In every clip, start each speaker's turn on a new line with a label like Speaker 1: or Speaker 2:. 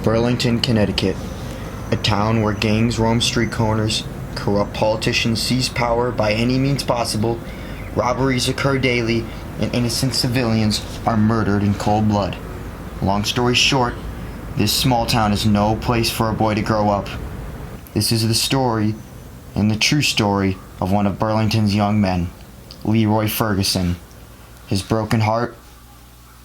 Speaker 1: Burlington, Connecticut, a town where gangs roam street corners, corrupt politicians seize power by any means possible, robberies occur daily, and innocent civilians are murdered in cold blood. Long story short, this small town is no place for a boy to grow up. This is the story, and the true story, of one of Burlington's young men, Leroy Ferguson, his broken heart,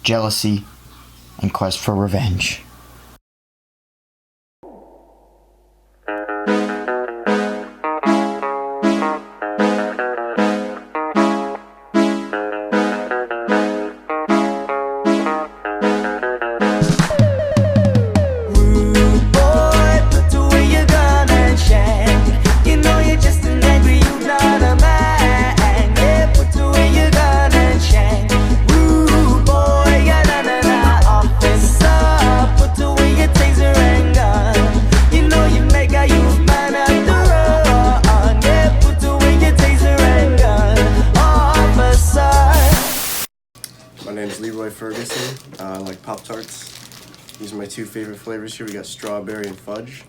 Speaker 1: jealousy, and quest for revenge.
Speaker 2: My name is Leroy Ferguson. I like Tarts. These are my two favorite flavors here. We got strawberry and fudge.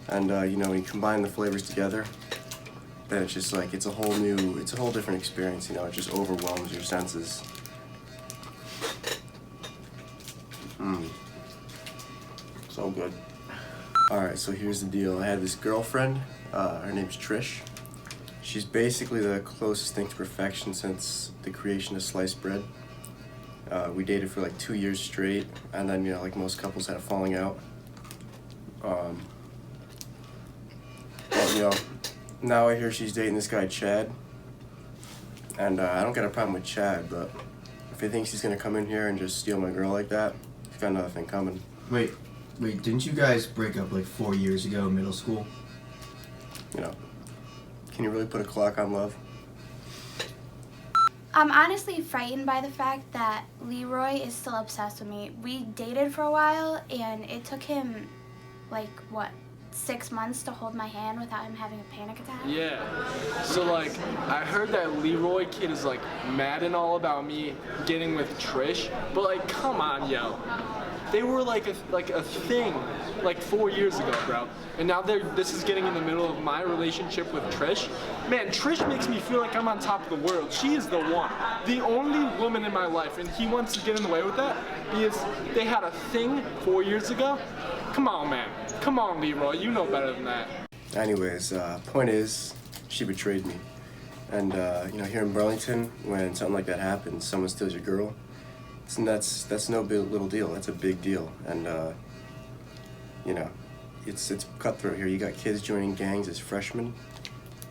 Speaker 2: And when you combine the flavors together, then it's just like, it's a whole different experience, it just overwhelms your senses. So good. Alright, so here's the deal. I had this girlfriend, her name's Trish. She's basically the closest thing to perfection since the creation of sliced bread. We dated for like 2 years straight, and then, like most couples, had a falling out. But, now I hear she's dating this guy, Chad. And I don't got a problem with Chad, but if he thinks he's gonna come in here and just steal my girl like that, he's got another thing coming.
Speaker 3: Wait, didn't you guys break up like 4 years ago in middle school?
Speaker 2: Can you really put a clock on love?
Speaker 4: I'm honestly frightened by the fact that Leroy is still obsessed with me. We dated for a while, and it took him, 6 months to hold my hand without him having a panic attack.
Speaker 5: Yeah, so I heard that Leroy kid is mad and all about me getting with Trish, but come on, yo. They were like a thing 4 years ago, bro. And now this is getting in the middle of my relationship with Trish. Man, Trish makes me feel like I'm on top of the world. She is the one, the only woman in my life, and he wants to get in the way with that because they had a thing 4 years ago. Come on, man. Come on, Leroy. You know better than that.
Speaker 2: Anyways, point is, she betrayed me. And, here in Burlington, when something like that happens, someone steals your girl, that's no little deal. That's a big deal. And, it's cutthroat here. You got kids joining gangs as freshmen.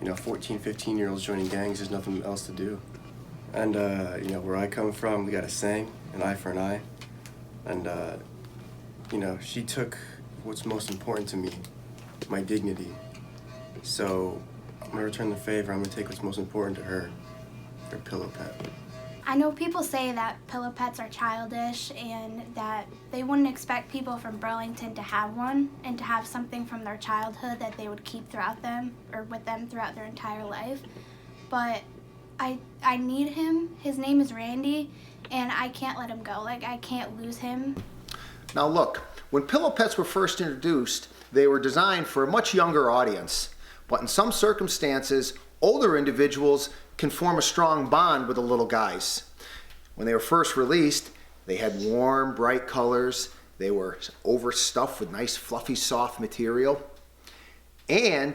Speaker 2: 14, 15-year-olds joining gangs. There's nothing else to do. And, where I come from, we got a saying, an eye for an eye. And, she took what's most important to me, my dignity. So I'm gonna return the favor. I'm gonna take what's most important to her, her pillow pet.
Speaker 4: I know people say that pillow pets are childish and that they wouldn't expect people from Burlington to have one and to have something from their childhood that they would keep with them throughout their entire life. But I need him. His name is Randy, and I can't let him go. I can't lose him.
Speaker 6: Now look, when pillow pets were first introduced, they were designed for a much younger audience. But in some circumstances, older individuals can form a strong bond with the little guys. When they were first released, they had warm, bright colors. They were overstuffed with nice, fluffy, soft material. And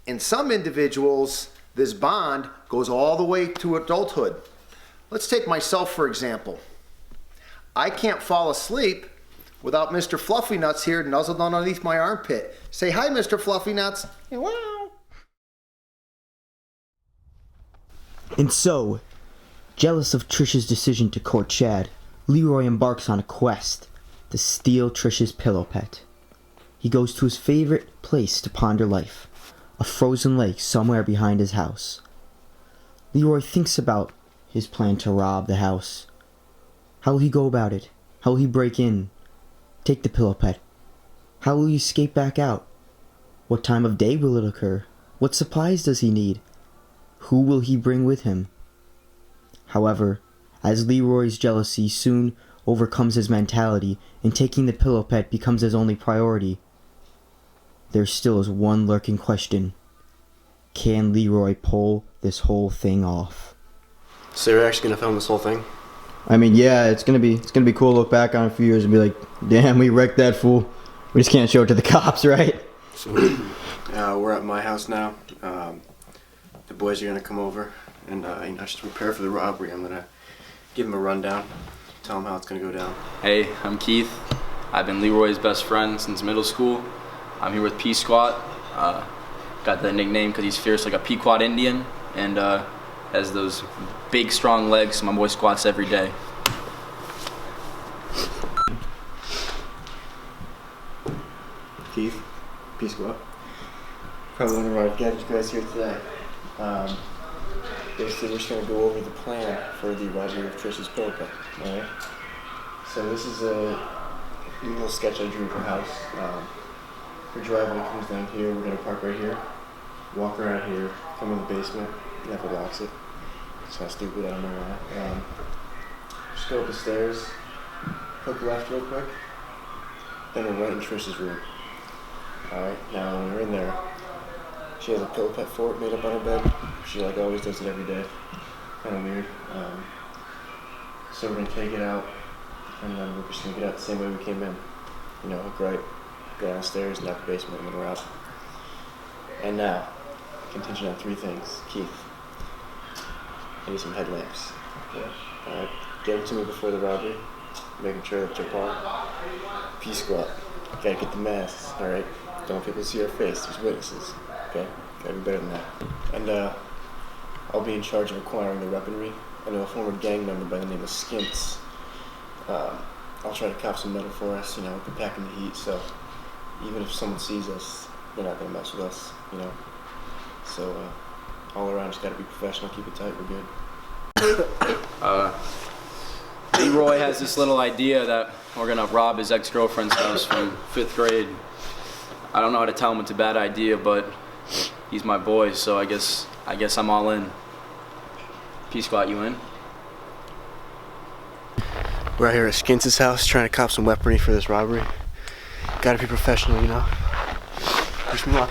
Speaker 6: in some individuals, this bond goes all the way to adulthood. Let's take myself, for example. I can't fall asleep without Mr. Fluffy Nuts here nuzzled underneath my armpit. Say hi, Mr. Fluffy Nuts. Wow.
Speaker 1: And so, jealous of Trish's decision to court Chad, Leroy embarks on a quest to steal Trish's pillow pet. He goes to his favorite place to ponder life, a frozen lake somewhere behind his house. Leroy thinks about his plan to rob the house. How will he go about it? How will he break in? Take the pillow pet? How will he escape back out? What time of day will it occur? What supplies does he need? Who will he bring with him? However, as Leroy's jealousy soon overcomes his mentality and taking the pillow pet becomes his only priority, there still is one lurking question. Can Leroy pull this whole thing off?
Speaker 2: So you're actually gonna film this whole thing?
Speaker 1: I mean, yeah, it's gonna be cool to look back on a few years and be like, damn, we wrecked that fool. We just can't show it to the cops, right?
Speaker 2: So, we're at my house now. The boys are gonna come over and just to prepare for the robbery. I'm gonna give them a rundown, tell them how it's gonna go down.
Speaker 7: Hey, I'm Keith. I've been Leroy's best friend since middle school. I'm here with P Squat. Got that nickname because he's fierce like a Pequot Indian and has those big, strong legs. So my boy squats every day.
Speaker 2: Keith, P Squat. Probably one of our guys here today. Basically, we're just gonna go over the plan for the robbery of Trish's pillow pet. All right. So this is a little sketch I drew of her house. Her driveway comes down here. We're gonna park right here, walk around here, come in the basement. Never locks it. It's kind of stupid. I don't know why. Just go up the stairs, hook left real quick, then we're right in Trish's room. All right. Now when we're in there, she has a pillow pet fort made up on her bed. She like always does it every day. Kind of weird. So we're gonna take it out, and then we're just gonna get out the same way we came in. You know, hook right, go downstairs, and out the basement, and then we're out. And now, contingent on 3 things. Keith, I need some headlamps. Yeah. All right. Get them to me before the robbery. Making sure that they're on. P Squat. Gotta get the masks. All right. Don't want people to see our face. There's witnesses. Okay, gotta be better than that. And I'll be in charge of acquiring the weaponry. I know a former gang member by the name of Skints. I'll try to cop some metal for us, you know, we're packing the heat, so even if someone sees us, they're not gonna mess with us, you know. So all around, just gotta be professional, keep it tight, we're good.
Speaker 7: Leroy has this little idea that we're gonna rob his ex-girlfriend's house from 5th grade. I don't know how to tell him it's a bad idea, but he's my boy, so I guess I'm all in. P Squat, you in?
Speaker 2: We're out here at Skints' house trying to cop some weaponry for this robbery. Gotta be professional, you know. Wish me luck.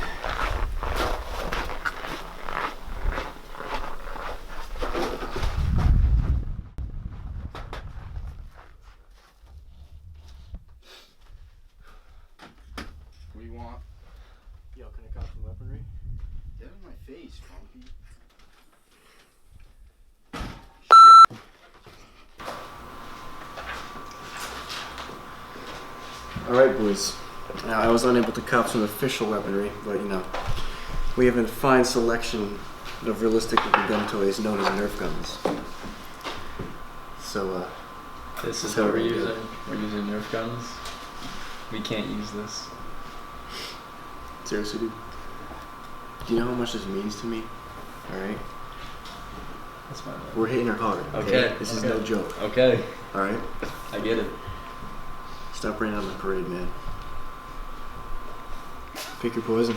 Speaker 7: What do you want?
Speaker 2: Yo, can I cop some weaponry?
Speaker 3: Get in my face, Funky.
Speaker 2: Alright, boys. Now, I was unable to cop some official weaponry, but you know, we have a fine selection of realistic looking gun toys known as Nerf guns. So,
Speaker 7: This is
Speaker 2: So
Speaker 7: what we're
Speaker 2: we're
Speaker 7: using.
Speaker 2: good.
Speaker 7: We're using Nerf guns. We can't use this.
Speaker 2: seriously, dude. Do you know how much this means to me? Alright?
Speaker 7: That's my
Speaker 2: We're hitting her hard.
Speaker 7: Okay.
Speaker 2: This is
Speaker 7: okay.
Speaker 2: no joke.
Speaker 7: Okay,
Speaker 2: Alright?
Speaker 7: I get it.
Speaker 2: Stop raining on the parade, man. Pick your poison.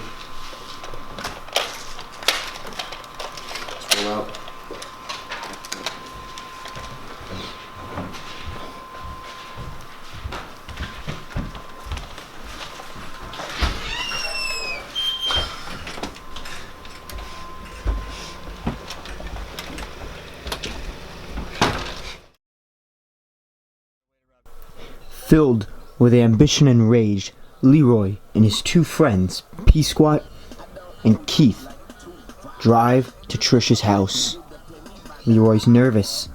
Speaker 2: Just roll out.
Speaker 1: Filled with ambition and rage, Leroy and his 2 friends, P Squat and Keith, drive to Trish's house. Leroy's nervous.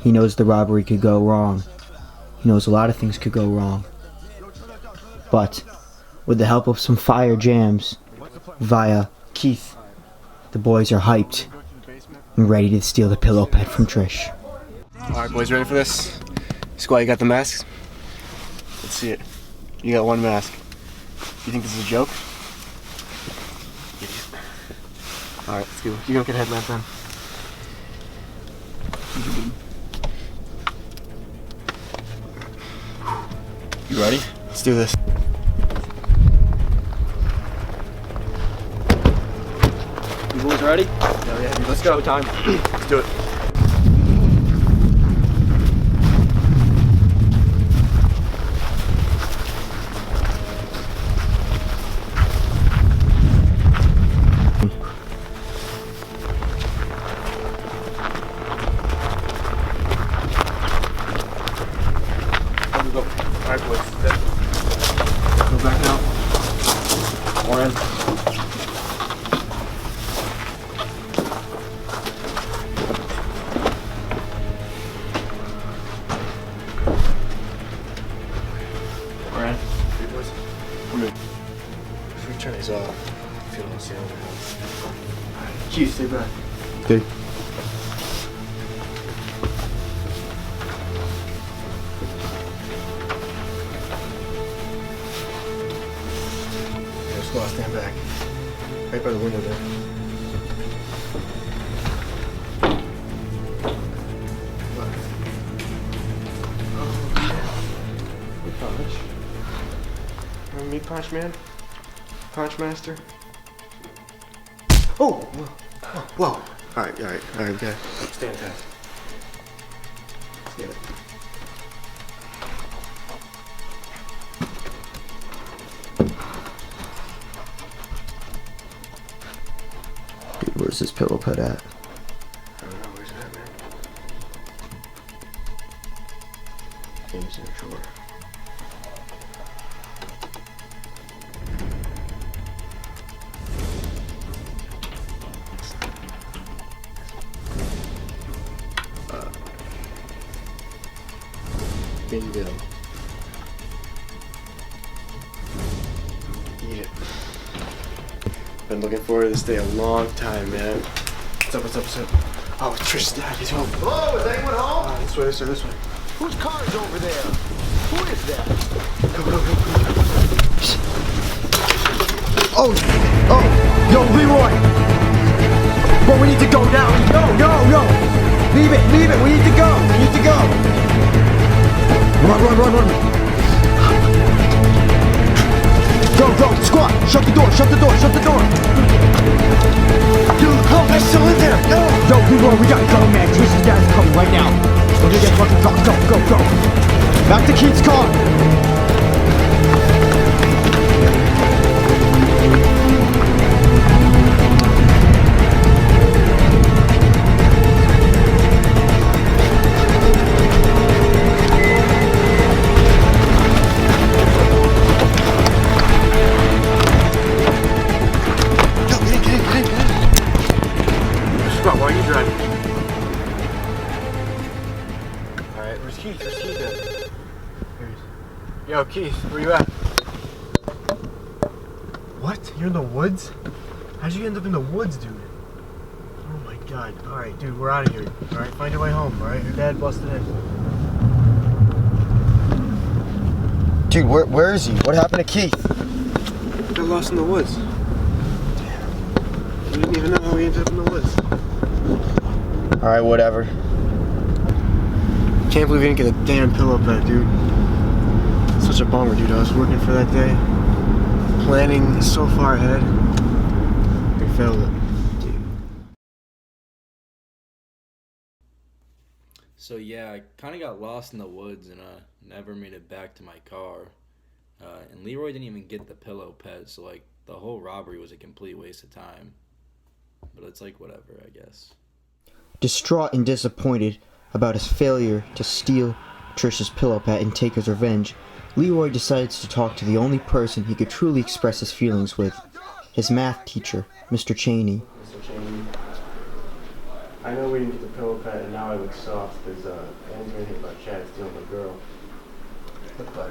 Speaker 1: He knows the robbery could go wrong. He knows a lot of things could go wrong. But with the help of some fire jams via Keith, the boys are hyped and ready to steal the pillow pet from Trish.
Speaker 2: Alright, boys, ready for this? Squat, you got the masks? Let's see it. You got 1 mask. You think this is a joke? Alright, let's go. You go get a headlamp then.
Speaker 7: You ready?
Speaker 2: Let's do this.
Speaker 7: You boys ready?
Speaker 2: Yeah, dude, let's go. Time. Let's do it. Chief, stay back.
Speaker 1: Good.
Speaker 2: Yeah, squad, stand back. Right by the window there. Look. Oh, yeah. We punch. Remember me, Punch Man? Punch Master? Oh! Whoa. Alright, we gotta stand tight. Let's get it.
Speaker 1: Dude, where's this pillow pet at?
Speaker 2: I don't know, where's it at, man? Game's in a drawer. Bingo. Yeah. Been looking forward to this day a long time, man. What's up? Oh, Trish's dad, he's home.
Speaker 6: Hello, is anyone home?
Speaker 2: This way.
Speaker 6: Whose car is over there? Who is that?
Speaker 2: Go.
Speaker 1: Oh, yo, Leroy! Bro, we need to go now. No. Leave it, we need to go. Run. Go, squad, shut the door.
Speaker 2: Dude, they're still in there. No.
Speaker 1: Yo, Leroy, we gotta go, man. Trish's dad's coming right now. We're gonna get fucking caught. Go. Back to Keith's car.
Speaker 2: Squad, why are you driving? Alright, where's Keith? Here he is. Yo, Keith, where you at? What? You're in the woods? How'd you end up in the woods, dude? Oh my god. Alright, dude, we're out of here. Alright, find your way home, alright? Your dad busted in.
Speaker 1: Dude, where is he? What happened to Keith?
Speaker 2: Got lost in the woods. Damn. We didn't even know how we ended up in the woods.
Speaker 1: Alright, whatever.
Speaker 2: Can't believe you didn't get a damn pillow pet, dude. Such a bummer, dude. I was working for that day, planning so far ahead. We failed it. Dude.
Speaker 7: So yeah, I kind of got lost in the woods and never made it back to my car. And Leroy didn't even get the pillow pet, so like the whole robbery was a complete waste of time. But it's like whatever, I guess.
Speaker 1: Distraught and disappointed about his failure to steal Trish's pillow pet and take his revenge, Leroy decides to talk to the only person he could truly express his feelings with, his math teacher, Mr. Cheney.
Speaker 2: Mr. Cheney, I know we didn't get the pillow pet, and now I look soft because I didn't do anything about Chad stealing my girl.
Speaker 8: Look, bud,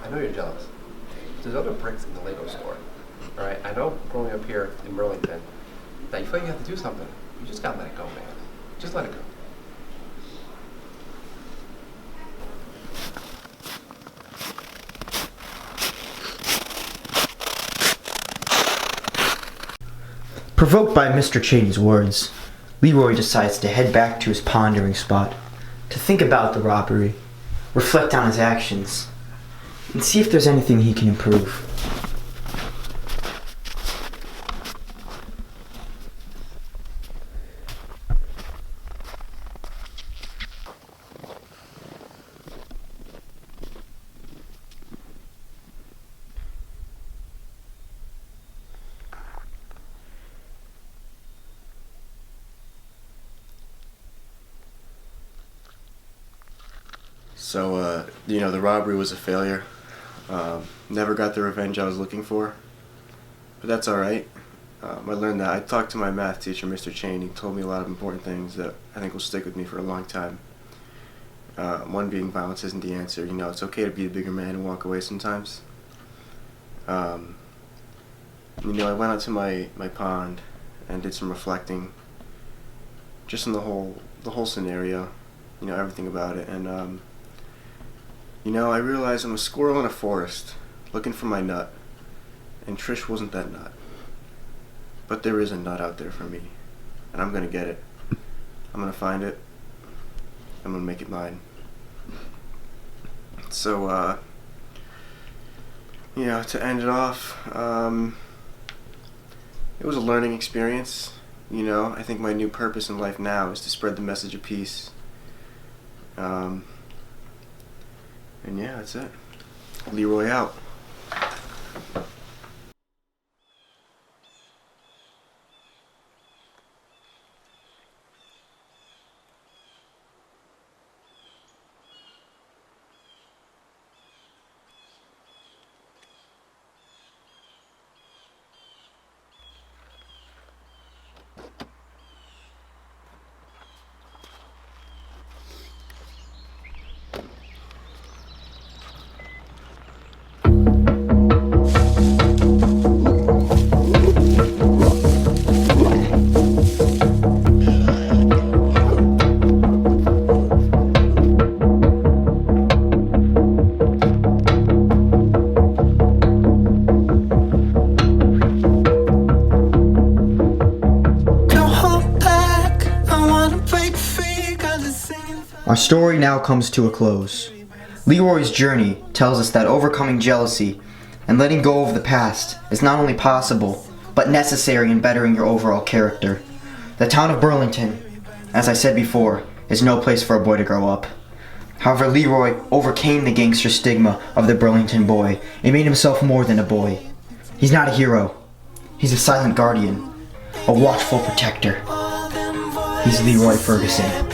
Speaker 8: I know you're jealous. There's other bricks in the Lego store. Alright, I know growing up here in Burlington that you feel like you have to do something. You just gotta let it go, man. Just let it go.
Speaker 1: Provoked by Mr. Cheney's words, Leroy decides to head back to his pondering spot to think about the robbery, reflect on his actions, and see if there's anything he can improve.
Speaker 2: So, the robbery was a failure. Never got the revenge I was looking for. But that's alright. I learned that. I talked to my math teacher, Mr. Cheney. He told me a lot of important things that I think will stick with me for a long time. One being violence isn't the answer. It's okay to be a bigger man and walk away sometimes. I went out to my pond and did some reflecting just on the whole scenario, you know, everything about it. And you know, I realized I'm a squirrel in a forest looking for my nut, and Trish wasn't that nut. But there is a nut out there for me, and I'm gonna get it. I'm gonna find it. I'm gonna make it mine. So, you know, to end it off, it was a learning experience. You know, I think my new purpose in life now is to spread the message of peace. And yeah, that's it. Leroy out.
Speaker 1: Our story now comes to a close. Leroy's journey tells us that overcoming jealousy and letting go of the past is not only possible, but necessary in bettering your overall character. The town of Burlington, as I said before, is no place for a boy to grow up. However, Leroy overcame the gangster stigma of the Burlington boy and made himself more than a boy. He's not a hero. He's a silent guardian, a watchful protector. He's Leroy Ferguson.